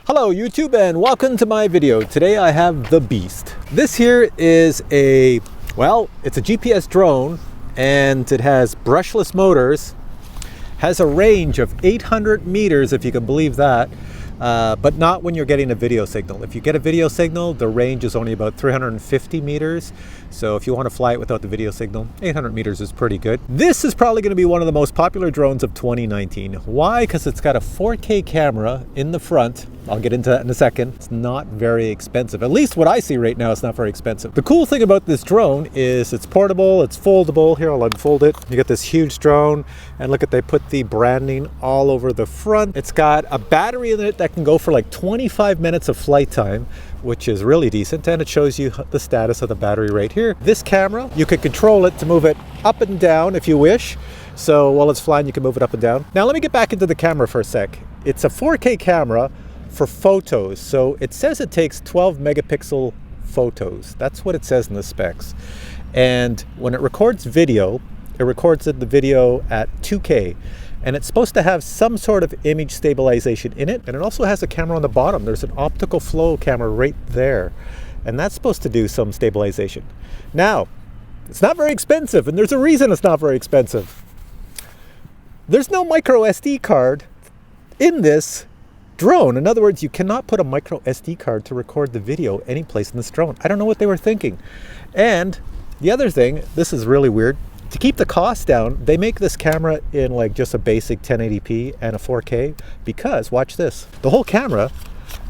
Hello YouTube and welcome to my video. Today I have the Beast. This here is it's a GPS drone and it has brushless motors, has a range of 800 meters if you can believe that, but not when you're getting a video signal. If you get a video signal, the range is only about 350 meters. So if you want to fly it without the video signal, 800 meters is pretty good. This is probably going to be one of the most popular drones of 2019. Why? Because it's got a 4K camera in the front. I'll get into that in a second. It's not very expensive. At least what I see right now, it's not very expensive. The cool thing about this drone is it's portable, it's foldable. Here, I'll unfold it. You get this huge drone, and look at, they put the branding all over the front. It's got a battery in it that can go for like 25 minutes of flight time, which is really decent, and it shows you the status of the battery right here. This camera, you can control it to move it up and down if you wish. So while it's flying, you can move it up and down. Now let me get back into the camera for a sec. It's a 4K camera for photos. So it says it takes 12 megapixel photos. That's what it says in the specs. And when it records video, it records the video at 2K. And it's supposed to have some sort of image stabilization in it. And it also has a camera on the bottom. There's an optical flow camera right there. And that's supposed to do some stabilization. Now, it's not very expensive, and there's a reason it's not very expensive. There's no micro SD card in this drone. In other words, you cannot put a micro SD card to record the video any place in this drone. I don't know what they were thinking. And the other thing, this is really weird, to keep the cost down, they make this camera in like just a basic 1080p and a 4K because, watch this, the whole camera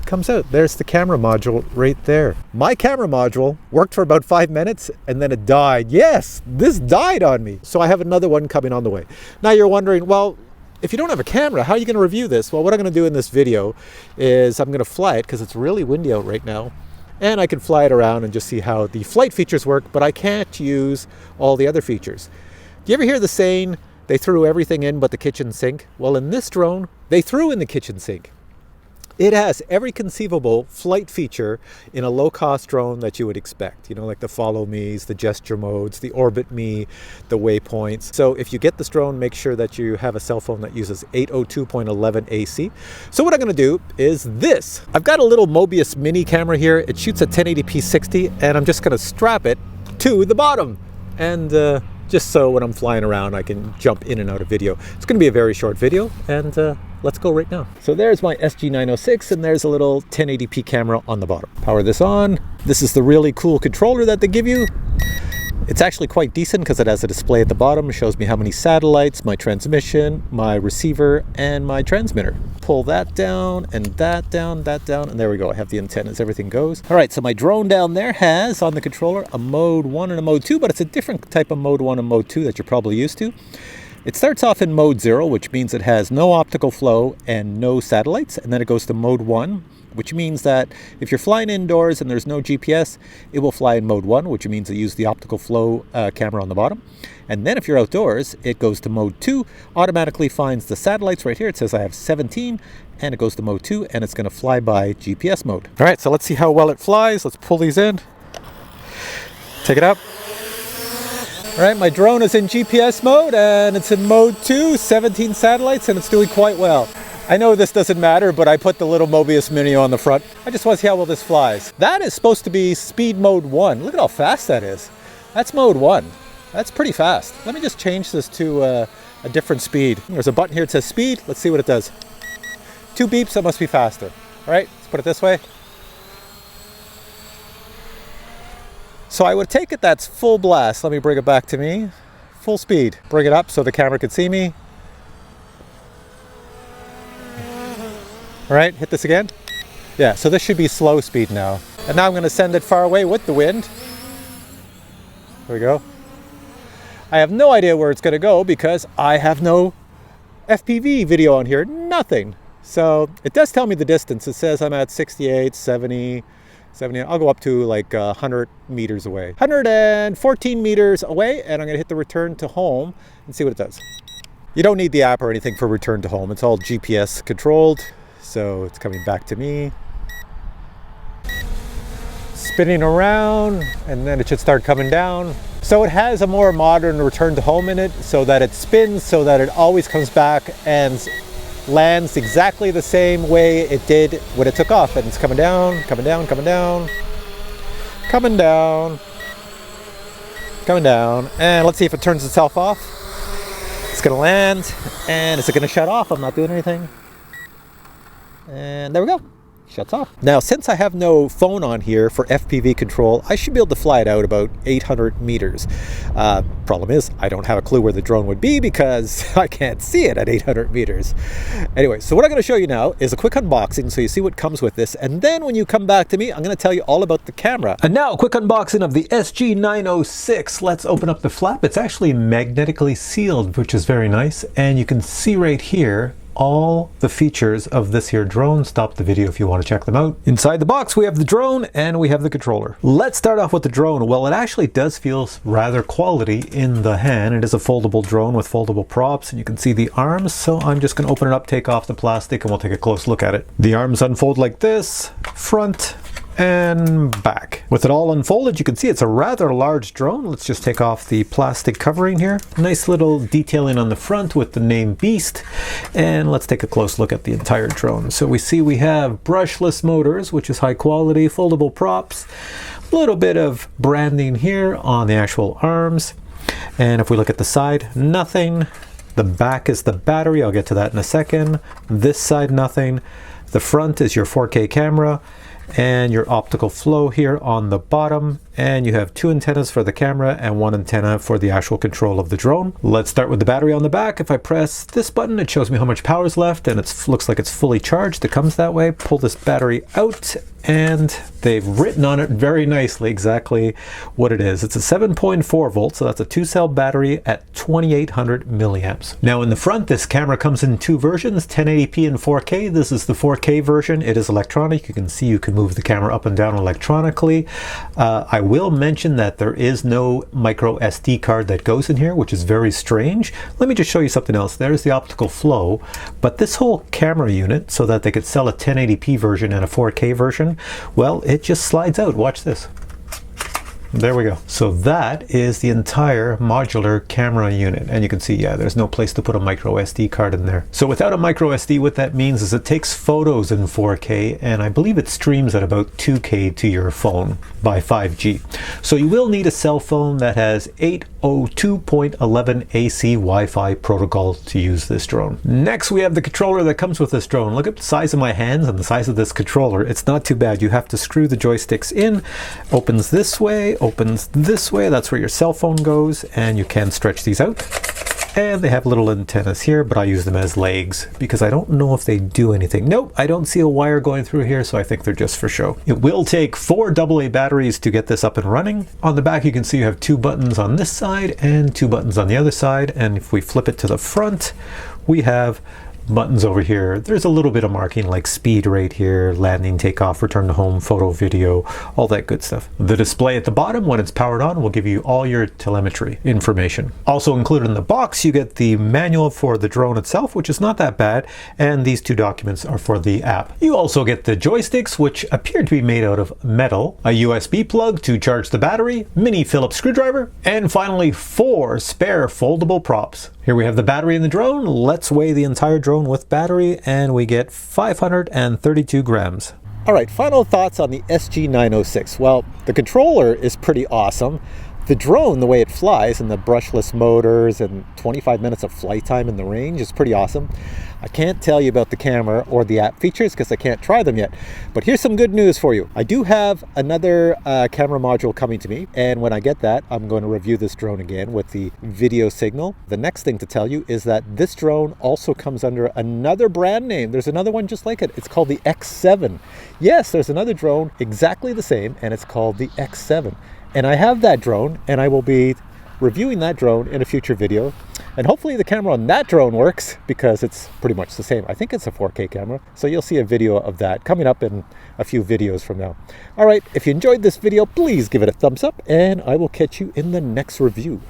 comes out. There's the camera module right there. My camera module worked for about 5 minutes and then it died. Yes, this died on me. So I have another one coming on the way. Now you're wondering, well, if you don't have a camera, how are you going to review this? Well, what I'm going to do in this video is I'm going to fly it because it's really windy out right now. And I can fly it around and just see how the flight features work, but I can't use all the other features. Do you ever hear the saying, they threw everything in but the kitchen sink? Well, in this drone, they threw in the kitchen sink. It has every conceivable flight feature in a low-cost drone that you would expect. You know, like the follow me's, the gesture modes, the orbit me, the waypoints. So if you get this drone, make sure that you have a cell phone that uses 802.11 AC. So what I'm going to do is this. I've got a little Mobius mini camera here. It shoots at 1080p 60, and I'm just going to strap it to the bottom. And just so when I'm flying around, I can jump in and out of video. It's going to be a very short video, and let's go right now. So there's my SG906, and there's a little 1080p camera on the bottom. Power this on. This is the really cool controller that they give you. It's actually quite decent because it has a display at the bottom. It shows me how many satellites, my transmission, my receiver, and my transmitter. Pull that down, and that down, and there we go. I have the antennas, everything goes. All right, so my drone down there has, on the controller, a mode 1 and a mode 2, but it's a different type of mode 1 and mode 2 that you're probably used to. It starts off in mode 0, which means it has no optical flow and no satellites, and then it goes to mode 1, which means that if you're flying indoors and there's no GPS, it will fly in mode 1, which means it uses the optical flow camera on the bottom. And then if you're outdoors, it goes to mode 2, automatically finds the satellites right here. It says I have 17, and it goes to mode 2, and it's going to fly by GPS mode. All right, so let's see how well it flies. Let's pull these in. Take it up. All right, my drone is in GPS mode, and it's in mode 2, 17 satellites, and it's doing quite well. I know this doesn't matter, but I put the little Mobius Mini on the front. I just want to see how well this flies. That is supposed to be speed mode 1. Look at how fast that is. That's mode 1. That's pretty fast. Let me just change this to a different speed. There's a button here that says speed. Let's see what it does. 2 beeps, that must be faster. All right, let's put it this way. So I would take it that's full blast. Let me bring it back to me. Full speed. Bring it up so the camera can see me. All right, hit this again. Yeah, so this should be slow speed now. And now I'm going to send it far away with the wind. There we go. I have no idea where it's going to go because I have no FPV video on here, nothing. So it does tell me the distance. It says I'm at 68, 70, I'll go up to like 100 meters away. 114 meters away, and I'm going to hit the return to home and see what it does. You don't need the app or anything for return to home. It's all GPS controlled. So it's coming back to me. Spinning around, and then it should start coming down. So it has a more modern return to home in it, so that it spins, so that it always comes back and lands exactly the same way it did when it took off, and it's coming down, coming down, coming down, coming down, coming down, and let's see if it turns itself off. It's gonna land, and is it gonna shut off? I'm not doing anything. And there we go. Shuts off. Now, since I have no phone on here for FPV control, I should be able to fly it out about 800 meters. Problem is, I don't have a clue where the drone would be because I can't see it at 800 meters. Anyway, so what I'm going to show you now is a quick unboxing so you see what comes with this. And then when you come back to me, I'm going to tell you all about the camera. And now a quick unboxing of the SG906. Let's open up the flap. It's actually magnetically sealed, which is very nice. And you can see right here all the features of this here drone. Stop the video if you want to check them out. Inside the box we have the drone and we have the controller. Let's start off with the drone. Well, it actually does feel rather quality in the hand. It is a foldable drone with foldable props, and you can see the arms. So I'm just going to open it up, take off the plastic, and we'll take a close look at it. The arms unfold like this, front and back. With it all unfolded, you can see it's a rather large drone. Let's just take off the plastic covering here. Nice little detailing on the front with the name BEAST. And let's take a close look at the entire drone. So we see we have brushless motors, which is high quality, foldable props, a little bit of branding here on the actual arms. And if we look at the side, nothing. The back is the battery. I'll get to that in a second. This side, nothing. The front is your 4K camera and your optical flow here on the bottom, and you have 2 antennas for the camera and 1 antenna for the actual control of the drone. Let's start with the battery on the back. If I press this button, it shows me how much power is left, and it looks like it's fully charged. It comes that way. Pull this battery out, and they've written on it very nicely exactly what it is. It's a 7.4 volt, so that's a 2-cell battery at 2800 milliamps. Now in the front, this camera comes in 2 versions, 1080p and 4K. This is the 4K version. It is electronic. You can see you can move the camera up and down electronically. I will mention that there is no micro SD card that goes in here, which is very strange. Let me just show you something else. There's the optical flow, but this whole camera unit, so that they could sell a 1080p version and a 4K version, well, it just slides out. Watch this. There we go. So that is the entire modular camera unit. And you can see, yeah, there's no place to put a micro SD card in there. So without a micro SD, what that means is it takes photos in 4K, and I believe it streams at about 2K to your phone by 5G. So you will need a cell phone that has 802.11 AC Wi-Fi protocol to use this drone. Next, we have the controller that comes with this drone. Look at the size of my hands and the size of this controller. It's not too bad. You have to screw the joysticks in. Opens this way, opens this way. That's where your cell phone goes, and you can stretch these out. And they have little antennas here, but I use them as legs because I don't know if they do anything. Nope, I don't see a wire going through here, so I think they're just for show. It will take 4 AA batteries to get this up and running. On the back, you can see you have 2 buttons on this side and 2 buttons on the other side. And if we flip it to the front, we have buttons over here. There's a little bit of marking like speed rate here, landing, takeoff, return to home, photo, video, all that good stuff. The display at the bottom, when it's powered on, will give you all your telemetry information. Also included in the box, you get the manual for the drone itself, which is not that bad, and these 2 documents are for the app. You also get the joysticks, which appear to be made out of metal, a USB plug to charge the battery, mini Phillips screwdriver, and finally 4 spare foldable props. Here we have the battery in the drone. Let's weigh the entire drone with battery, and we get 532 grams. All right, final thoughts on the SG906. Well, the controller is pretty awesome. The drone, the way it flies, and the brushless motors and 25 minutes of flight time in the range is pretty awesome. I can't tell you about the camera or the app features because I can't try them yet. But here's some good news for you. I do have another camera module coming to me, and when I get that, I'm going to review this drone again with the video signal. The next thing to tell you is that this drone also comes under another brand name. There's another one just like it. It's called the X7. Yes, there's another drone exactly the same, and it's called the X7. And I have that drone, and I will be reviewing that drone in a future video. And hopefully the camera on that drone works because it's pretty much the same. I think it's a 4K camera. So you'll see a video of that coming up in a few videos from now. All right, if you enjoyed this video, please give it a thumbs up, and I will catch you in the next review.